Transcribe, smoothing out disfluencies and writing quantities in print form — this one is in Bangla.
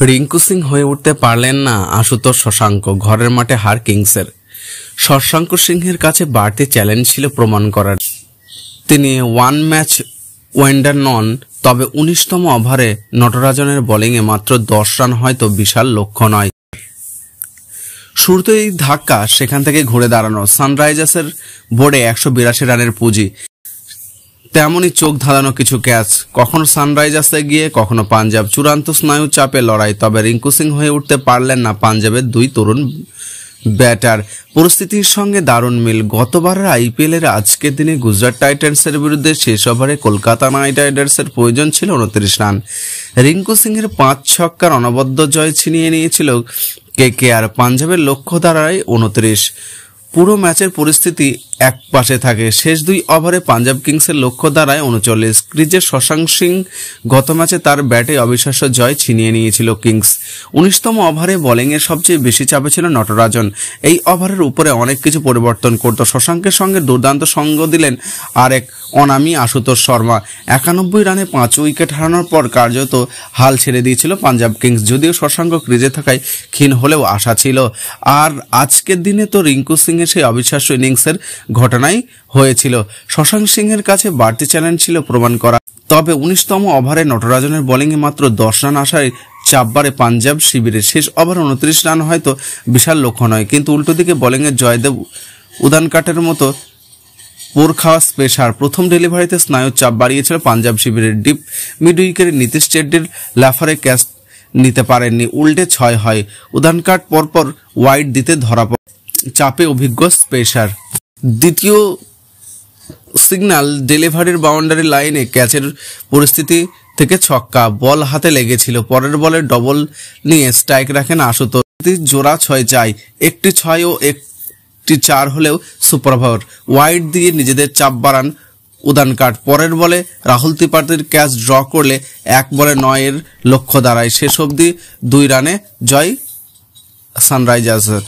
রিঙ্কু সিং হয়ে উঠতে পারলেন না আশুতোষ শশাঙ্ক। ঘরের মাঠে হার কিংসের। শশাঙ্ক সিংহের কাছে বাড়তি চ্যালেঞ্জ ছিল প্রমাণ করার। তিনি ওয়ান ম্যাচ ওয়ান্ডার নন, তবে 19তম ওভারে নটরাজনের বোলিংয়ে মাত্র 10 রান হয়তো বিশাল লক্ষ্য নয়। শুরুতেই ধাক্কা, সেখান থেকে ঘুরে দাঁড়ানো। সানরাইজার্সের বোর্ডে 182 রানের পুঁজি, তেমনই চোখ ধাঁধানো কিছু ক্যাচ, কখনো সানরাইজার্সে গিয়ে কখনো পাঞ্জাব। চূড়ান্ত স্নায়ু চাপে লড়াই, তবে রিঙ্কু সিং হয়ে উঠতে পারলেন না পাঞ্জাবের দুই তরুণ ব্যাটার। পরিস্থিতির সঙ্গে দারুণ মিল। গতবারের আইপিএলের আজকের দিনে গুজরাট টাইটান্সের বিরুদ্ধে শেষ ওভারে কলকাতা নাইট রাইডার্সের প্রয়োজন ছিল 29 রান। রিঙ্কু সিংয়ের 5 ছক্কার অনবদ্য জয় ছিনিয়ে নিয়েছিল কেকেআর। পাঞ্জাবের লক্ষ্য দাঁড়ায় 29। পুরো ম্যাচের পরিস্থিতি এক পাশে থাকে। শেষ 2 ওভারে পাঞ্জাব কিংসের লক্ষ্য দাঁড়ায় 39। ক্রিজে শশাঙ্ক সিং গত ম্যাচে তার ব্যাটে অবিশ্বাস্য জয় ছিনিয়ে নিয়েছিল কিংস। 19তম ওভারে বোলিংয়ের সবচেয়ে বেশি চাপে ছিল নটরাজন। এই ওভারের উপরে অনেক কিছু পরিবর্তন করত। শশাঙ্কের সঙ্গে দুর্দান্ত সঙ্গ দিলেন আরেক অনামী আশুতোষ শর্মা। 91 রানে 5 উইকেট হারানোর পর কার্যত হাল ছেড়ে দিয়েছিল পাঞ্জাব কিংস। যদিও শশাঙ্ক ক্রিজে থাকায় ক্ষীণ হলেও আশা ছিল। আর আজকের দিনে তো রিঙ্কু সিং এর সেই অবিশ্বাস্য ইনিংসের ঘটনাই হয়েছিল। শশাঙ্ক সিংহের কাছে বাড়তি চ্যালেঞ্জ ছিল প্রমাণ করা। তবে 19তম ওভারে নটরাজনের বোলিংয়ে মাত্র 10 রান আসায় চাপ বাড়ে পাঞ্জাব শিবিরের। শেষ ওভারে 29 রান হয়তো বিশাল লক্ষ্য নয়, কিন্তু উল্টো দিকে বোলিংয়ে জয়দেব উদানকাটের মতো পোর খাওয়া স্পেশার প্রথম ডেলিভারিতে স্নায়ুর চাপ বাড়িয়েছিল পাঞ্জাব শিবিরের। ডিপ মিড উইকেটে নীতিশ চেড্ডির লাফারে ক্যাচ নিতে পারেননি, উল্টে 6 হয়। উদানকাট পরপর ওয়াইড দিতে ধরা পড়ে চাপে অভিজ্ঞ স্পেশার। দ্বিতীয় সিগন্যাল ডেলিভারির বাউন্ডারি লাইনে ক্যাচের পরিস্থিতি থেকে ছক্কা, বল হাতে লেগেছিল। পরের বলে ডবল নিয়ে স্ট্রাইক রাখেন আশুতোষ। জোড়া 6 চাই, একটি 6 ও একটি 4 হলেও সুপার ওভার। ওয়াইড দিয়ে নিজেদের চাপ বাড়ান উদানকাট। পরের বলে রাহুল ত্রিপাঠীর ক্যাচ ড্র করলে 1 বলে 9 এর লক্ষ্য দাঁড়ায়। শেষ অবধি 2 রানে জয় সানরাইজার্সের।